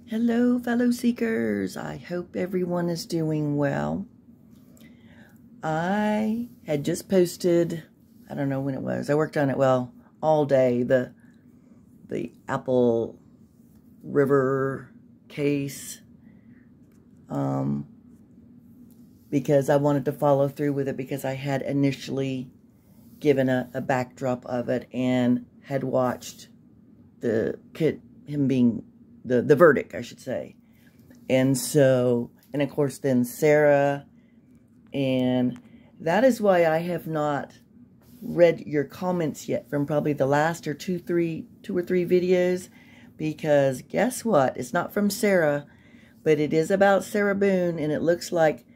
Hello, fellow seekers. I hope everyone is doing well. I had just posted, I don't know when it was. I worked on it, all day. The Apple River case. Because I wanted to follow through with it because I had initially given a backdrop of it and had watched him being the verdict, I should say. And so, and of course then Sarah, and that is why I have not read your comments yet from probably the last two or three videos, because guess what? It's not from Sarah, but it is about Sarah Boone, and it looks like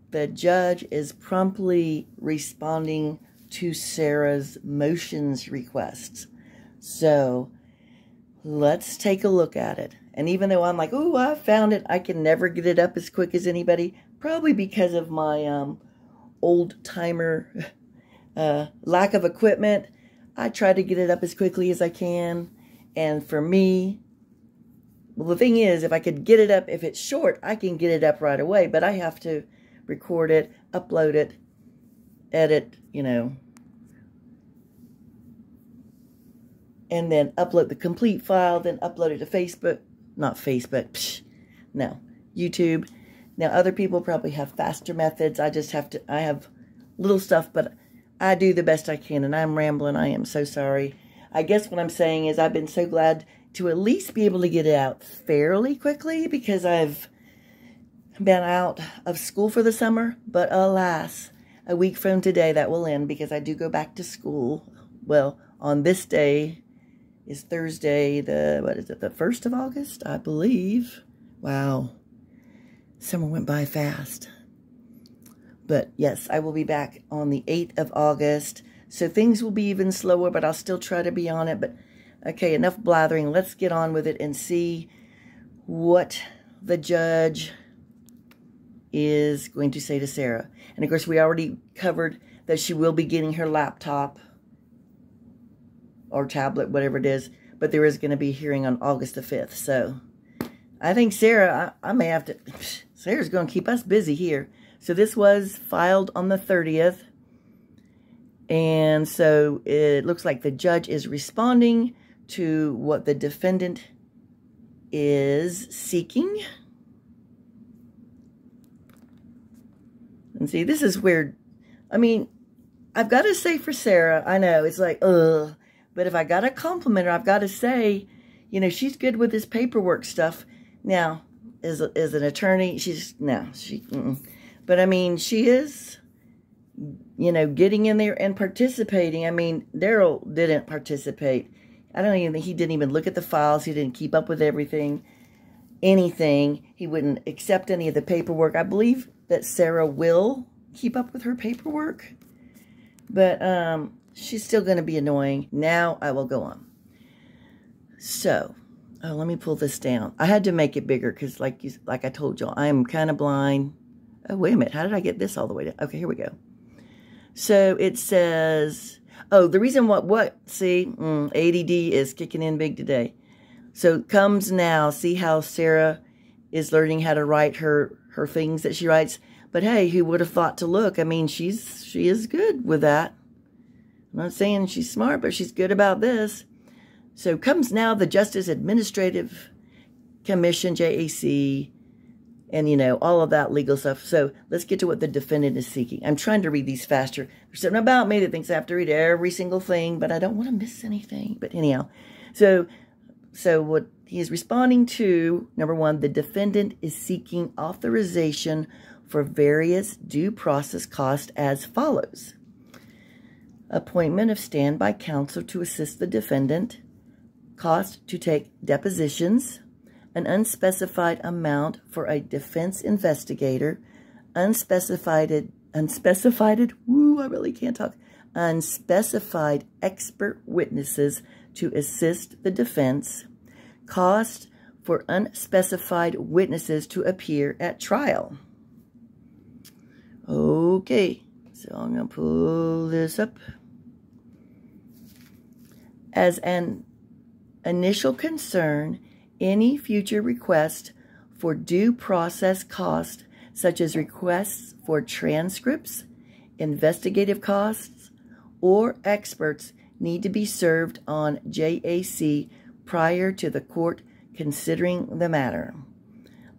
the judge is promptly responding to Sarah's motions requests. So let's take a look at it. And even though I'm like, oh, I found it, I can never get it up as quick as anybody, probably because of my old-timer lack of equipment. I try to get it up as quickly as I can. And for me, well, the thing is, if I could get it up, if it's short, I can get it up right away. But I have to record it, upload it, edit, and then upload the complete file, then upload it to Facebook. Not Facebook, no, YouTube. Now, other people probably have faster methods. I have little stuff, but I do the best I can, and I'm rambling. I am so sorry. I guess what I'm saying is I've been so glad to at least be able to get it out fairly quickly, because I've been out of school for the summer, but alas, a week from today that will end, because I do go back to school. Well, on this day is Thursday, the 1st of August, I believe. Wow. Summer went by fast. But yes, I will be back on the 8th of August. So things will be even slower, but I'll still try to be on it. But okay, enough blathering. Let's get on with it and see what the judge is going to say to Sarah. And of course, we already covered that she will be getting her laptop or tablet, whatever it is, but there is going to be a hearing on August the 5th. So I think Sarah, I may have to, Sarah's going to keep us busy here. So this was filed on the 30th. And so it looks like the judge is responding to what the defendant is seeking. And see, this is weird. I mean, I've got to say for Sarah, I know, it's like, ugh. But if I got to compliment her, I've got to say, she's good with this paperwork stuff. Now, as an attorney, but I mean, she is, getting in there and participating. I mean, Daryl didn't participate. I don't even think he didn't even look at the files. He didn't keep up with anything. He wouldn't accept any of the paperwork. I believe that Sarah will keep up with her paperwork, but she's still going to be annoying. Now I will go on. So, let me pull this down. I had to make it bigger because, like I told y'all, I'm kind of blind. Oh, wait a minute. How did I get this all the way down? Okay, here we go. So it says, oh, the reason see, ADD is kicking in big today. So it comes now. See how Sarah is learning how to write her things that she writes. But hey, who would have thought to look? I mean, she is good with that. I'm not saying she's smart, but she's good about this. So comes now the Justice Administrative Commission, JAC, and, all of that legal stuff. So let's get to what the defendant is seeking. I'm trying to read these faster. There's something about me that thinks I have to read every single thing, but I don't want to miss anything. But anyhow, so what he is responding to, number one, the defendant is seeking authorization for various due process costs as follows. Appointment of standby counsel to assist the defendant, cost to take depositions, an unspecified amount for a defense investigator, unspecified expert witnesses to assist the defense, cost for unspecified witnesses to appear at trial. Okay, so I'm going to pull this up. As an initial concern, Any future request for due process costs, such as requests for transcripts, investigative costs, or experts, need to be served on JAC prior to the court considering the matter.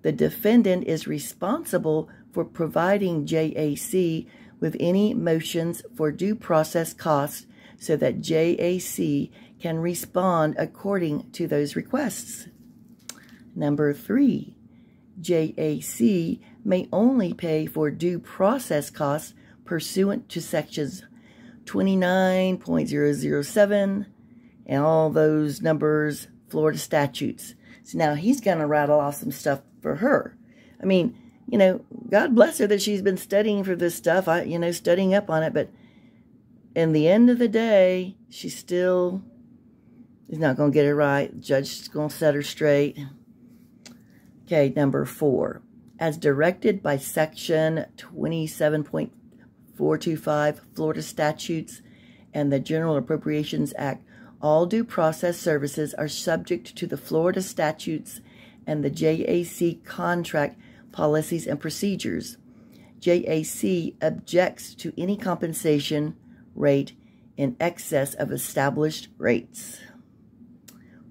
The defendant is responsible for providing JAC with any motions for due process costs so that JAC can respond according to those requests. Number 3, JAC may only pay for due process costs pursuant to sections 29.007 and all those numbers, Florida statutes. So now he's going to rattle off some stuff for her. I mean, you know, God bless her that she's been studying for this stuff, studying up on it, but in the end of the day, she still is not going to get it right. The judge is going to set her straight. Okay, number 4. As directed by Section 27.425 Florida Statutes and the General Appropriations Act, all due process services are subject to the Florida statutes and the JAC contract policies and procedures. JAC objects to any compensation rate in excess of established rates.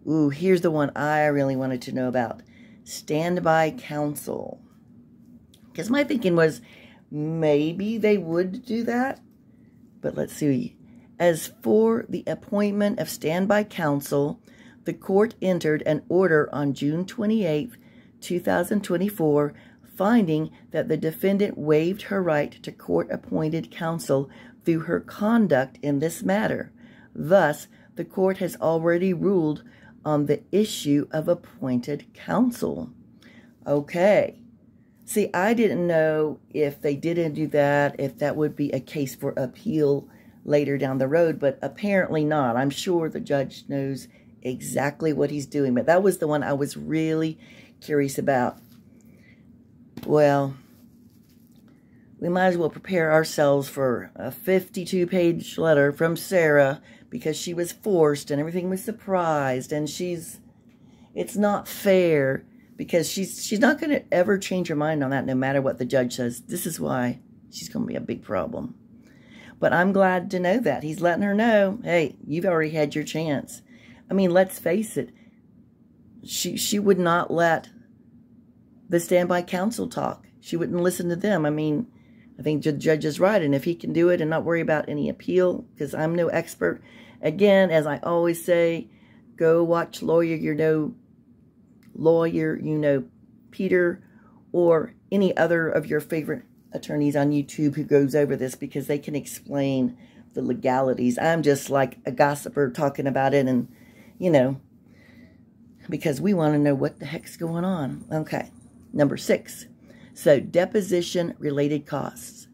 Ooh, here's the one I really wanted to know about. Standby counsel. Because my thinking was maybe they would do that. But let's see. As for the appointment of standby counsel, the court entered an order on June 28, 2024, finding that the defendant waived her right to court-appointed counsel through her conduct in this matter. Thus, the court has already ruled on the issue of appointed counsel. Okay. See, I didn't know if they didn't do that, if that would be a case for appeal later down the road, but apparently not. I'm sure the judge knows exactly what he's doing, but that was the one I was really curious about. Well, we might as well prepare ourselves for a 52-page letter from Sarah because she was forced and everything was surprised, and it's not fair because she's not going to ever change her mind on that no matter what the judge says. This is why she's going to be a big problem. But I'm glad to know that. He's letting her know, hey, you've already had your chance. I mean, let's face it. She would not let the standby counsel talk. She wouldn't listen to them. I mean, I think the judge is right. And if he can do it and not worry about any appeal, because I'm no expert. Again, as I always say, go watch Lawyer You Know Peter, or any other of your favorite attorneys on YouTube who goes over this, because they can explain the legalities. I'm just like a gossiper talking about it, and, because we want to know what the heck's going on. Okay, number 6. So, deposition-related costs.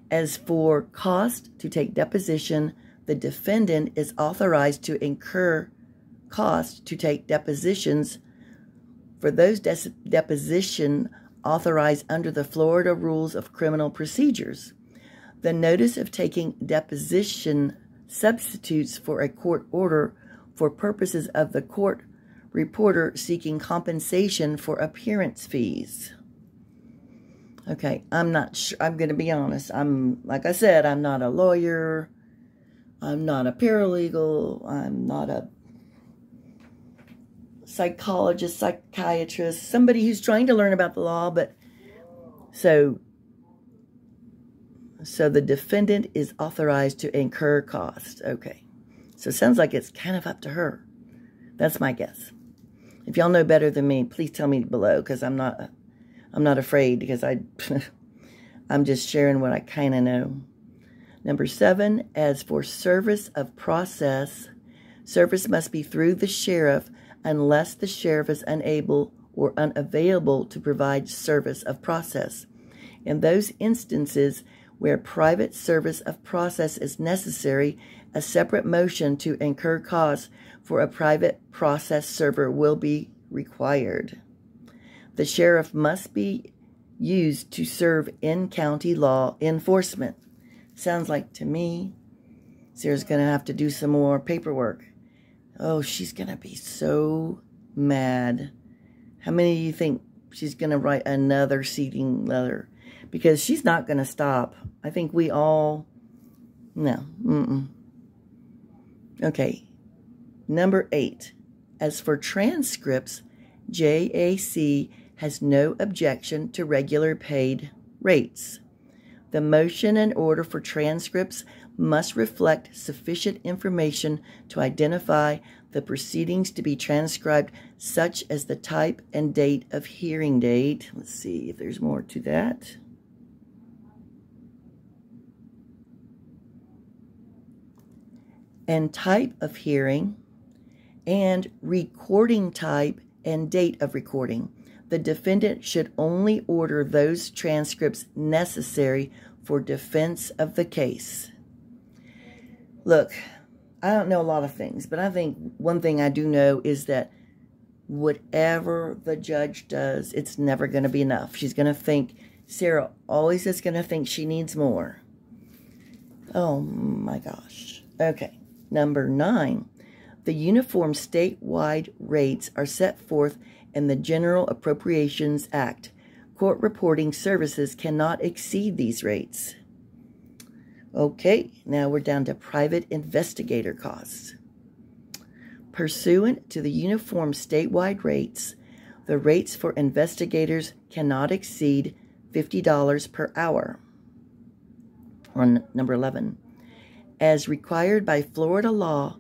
As for cost to take deposition, the defendant is authorized to incur cost to take depositions for those deposition authorized under the Florida Rules of Criminal Procedures. The notice of taking deposition substitutes for a court order for purposes of the court reporter seeking compensation for appearance fees. Okay, I'm not sure. I'm going to be honest. Like I said, I'm not a lawyer. I'm not a paralegal. I'm not a psychologist, psychiatrist, somebody who's trying to learn about the law, but so the defendant is authorized to incur costs. Okay. So it sounds like it's kind of up to her. That's my guess. If y'all know better than me, please tell me below, because I'm not afraid, because I'm just sharing what I kind of know. Number 7, as for service of process, service must be through the sheriff unless the sheriff is unable or unavailable to provide service of process. In those instances where private service of process is necessary, a separate motion to incur costs for a private process server will be required. The sheriff must be used to serve in-county law enforcement. Sounds like to me, Sarah's going to have to do some more paperwork. Oh, she's going to be so mad. How many of you think she's going to write another seating letter? Because she's not going to stop. I think we all... No. Okay. Number 8. As for transcripts, JAC has no objection to regular paid rates. The motion and order for transcripts must reflect sufficient information to identify the proceedings to be transcribed, such as the type and date of hearing date. Let's see if there's more to that. And type of hearing, and recording type and date of recording. The defendant should only order those transcripts necessary for defense of the case. Look, I don't know a lot of things, but I think one thing I do know is that whatever the judge does, it's never going to be enough. She's going to think, Sarah always is going to think she needs more. Oh my gosh. Okay, number 9. The uniform statewide rates are set forth in the General Appropriations Act. Court reporting services cannot exceed these rates. Okay, now we're down to private investigator costs. Pursuant to the uniform statewide rates, the rates for investigators cannot exceed $50 per hour. On number 11, as required by Florida law,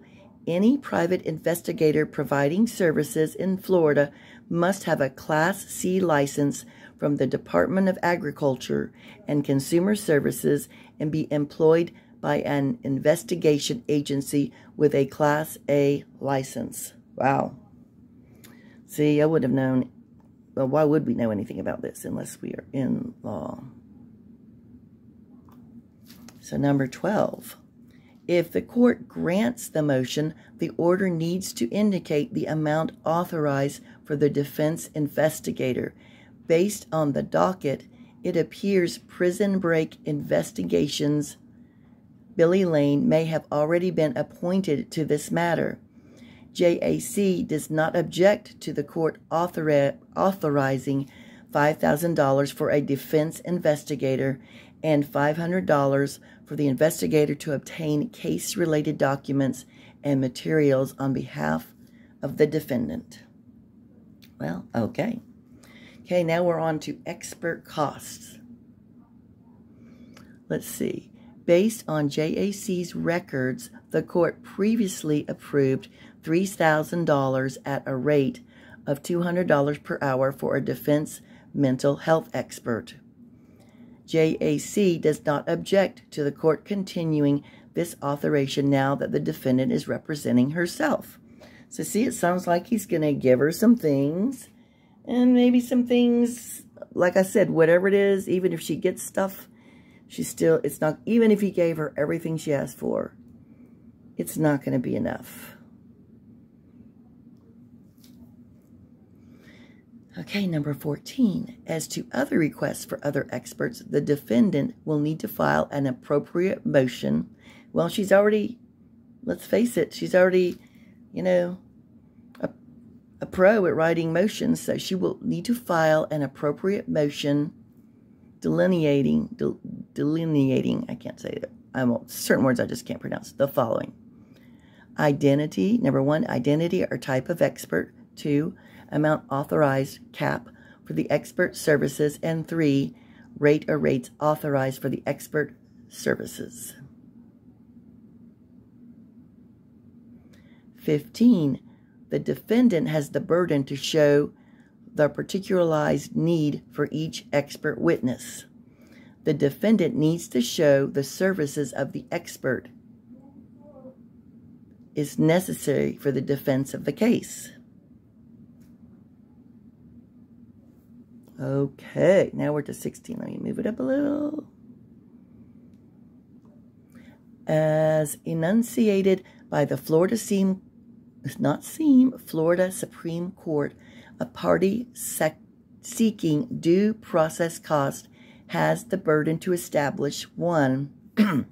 any private investigator providing services in Florida must have a Class C license from the Department of Agriculture and Consumer Services and be employed by an investigation agency with a Class A license. Wow. See, I would have known. Well, why would we know anything about this unless we are in law? So number 12. If the court grants the motion, the order needs to indicate the amount authorized for the defense investigator. Based on the docket, it appears Prison Break Investigations Billy Lane may have already been appointed to this matter. JAC does not object to the court authorizing $5,000 for a defense investigator and $500 for the investigator to obtain case-related documents and materials on behalf of the defendant. Well, okay. Okay, now we're on to expert costs. Let's see. Based on JAC's records, the court previously approved $3,000 at a rate of $200 per hour for a defense mental health expert. JAC does not object to the court continuing this authorization now that the defendant is representing herself. So see, it sounds like he's going to give her some things, and maybe some things, like I said, whatever it is, even if she gets stuff, it's not, even if he gave her everything she asked for, it's not going to be enough. Okay, number 14. As to other requests for other experts, the defendant will need to file an appropriate motion. Well, she's already, let's face it, she's already, you know, a pro at writing motions, so she will need to file an appropriate motion delineating, I can't say it. Certain words I just can't pronounce. The following. Identity, number 1, identity or type of expert. 2, amount authorized cap for the expert services, and 3, rate or rates authorized for the expert services. 15, the defendant has the burden to show the particularized need for each expert witness. The defendant needs to show the services of the expert is necessary for the defense of the case. Okay, now we're to 16. Let me move it up a little. As enunciated by the Florida Supreme Court, a party seeking due process cost has the burden to establish 1, the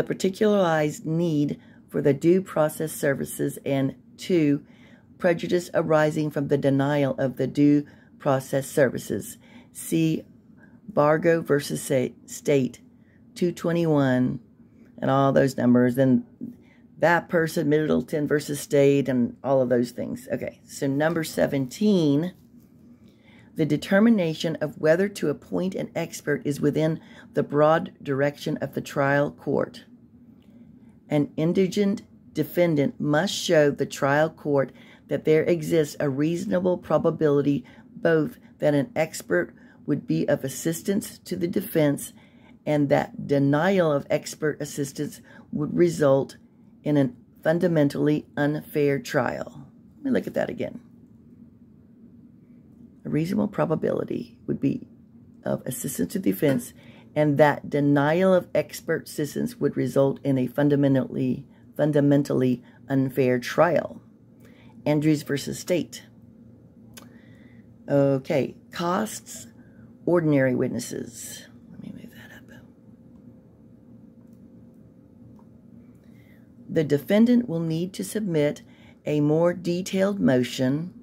particularized need for the due process services, and 2, prejudice arising from the denial of the due process services. See Bargo versus State 221 and all those numbers. And that person, Middleton versus State, and all of those things. Okay, so number 17, the determination of whether to appoint an expert is within the broad direction of the trial court. An indigent defendant must show the trial court that there exists a reasonable probability both that an expert would be of assistance to the defense and that denial of expert assistance would result in a fundamentally unfair trial. Let me look at that again. A reasonable probability would be of assistance to the defense and that denial of expert assistance would result in a fundamentally unfair trial. Andrews versus State. Okay, costs, ordinary witnesses. Let me move that up. The defendant will need to submit a more detailed motion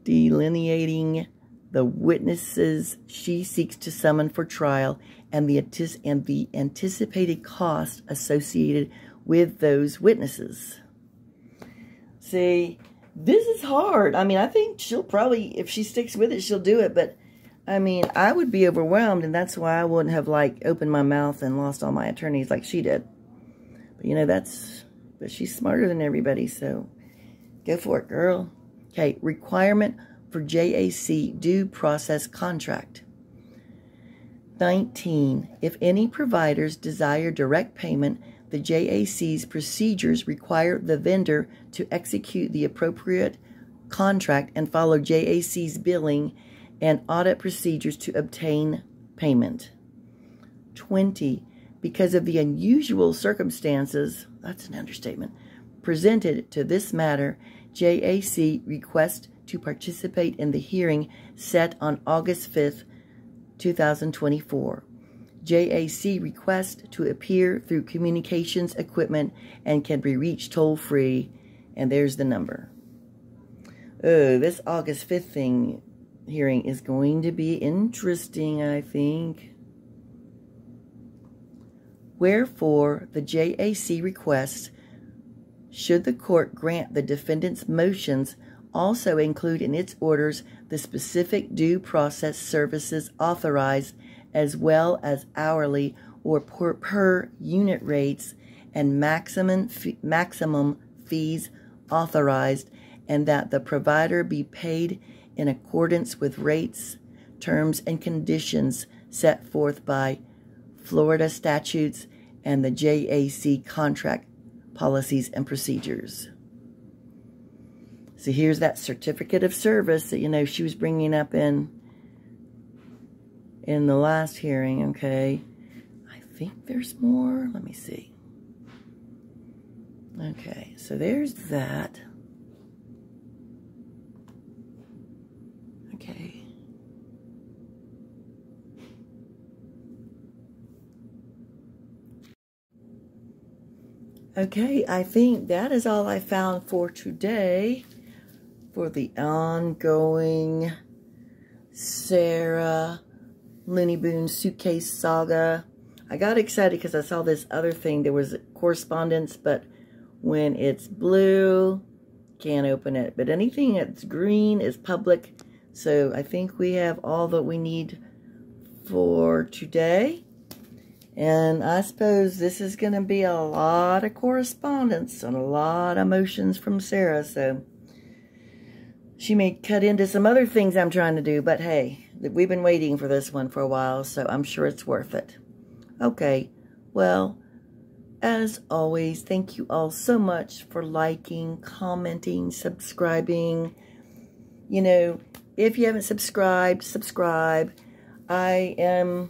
delineating the witnesses she seeks to summon for trial and the anticipated cost associated with those witnesses. See, this is hard. I mean, I think she'll probably, if she sticks with it, she'll do it. But, I mean, I would be overwhelmed, and that's why I wouldn't have, like, opened my mouth and lost all my attorneys like she did. But, you know, but she's smarter than everybody, so go for it, girl. Okay, requirement for JAC due process contract. 19. If any providers desire direct payment, the JAC's procedures require the vendor to execute the appropriate contract and follow JAC's billing and audit procedures to obtain payment. 20. Because of the unusual circumstances, that's an understatement, presented to this matter, JAC requests to participate in the hearing set on August 5th, 2024. JAC requests to appear through communications equipment and can be reached toll-free, and there's the number. Oh, this August 5th hearing is going to be interesting, I think. Wherefore, the JAC requests, should the court grant the defendant's motions, also include in its orders the specific due process services authorized as well as hourly or per unit rates and maximum fees authorized, and that the provider be paid in accordance with rates, terms, and conditions set forth by Florida statutes and the JAC contract policies and procedures. So here's that certificate of service that, you know, she was bringing up in the last hearing, okay? I think there's more. Let me see. Okay, so there's that. Okay. Okay, I think that is all I found for today for the ongoing Sarah Looney Boone suitcase saga. I got excited because I saw this other thing. There was correspondence, but when it's blue, can't open it. But anything that's green is public. So I think we have all that we need for today. And I suppose this is going to be a lot of correspondence and a lot of motions from Sarah. So she may cut into some other things I'm trying to do. But hey, we've been waiting for this one for a while, so I'm sure it's worth it. Okay, well, as always, thank you all so much for liking, commenting, subscribing. You know, if you haven't subscribed, subscribe. I'd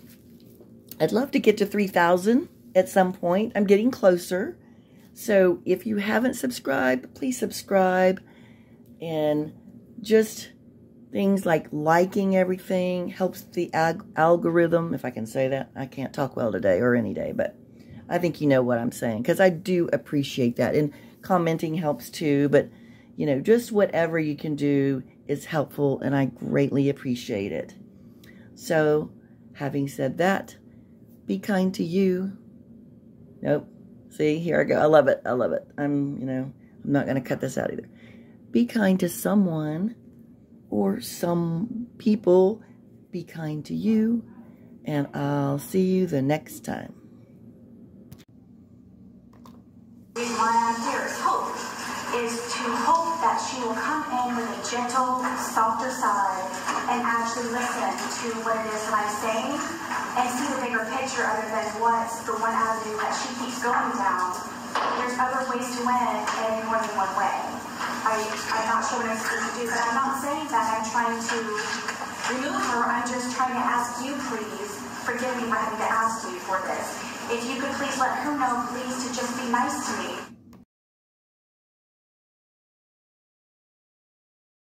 love to get to 3,000 at some point. I'm getting closer. So if you haven't subscribed, please subscribe. And just things like liking everything helps the algorithm, if I can say that. I can't talk well today or any day, but I think you know what I'm saying, because I do appreciate that. And commenting helps too, but, you know, just whatever you can do is helpful, and I greatly appreciate it. So, having said that, be kind to you. Nope. See, here I go. I love it. I love it. I'm not going to cut this out either. Be kind to someone or some people. Be kind to you. And I'll see you the next time. Why I'm here is to hope that she will come in with a gentle, softer side and actually listen to what it is that I'm saying and see the bigger picture other than what's the one avenue that she keeps going down. There's other ways to win and more than one way. I'm not sure what I'm supposed to do, but I'm not saying that I'm trying to remove her. I'm just trying to ask you, please, forgive me for having to ask you for this. If you could please let her know, please, to just be nice to me.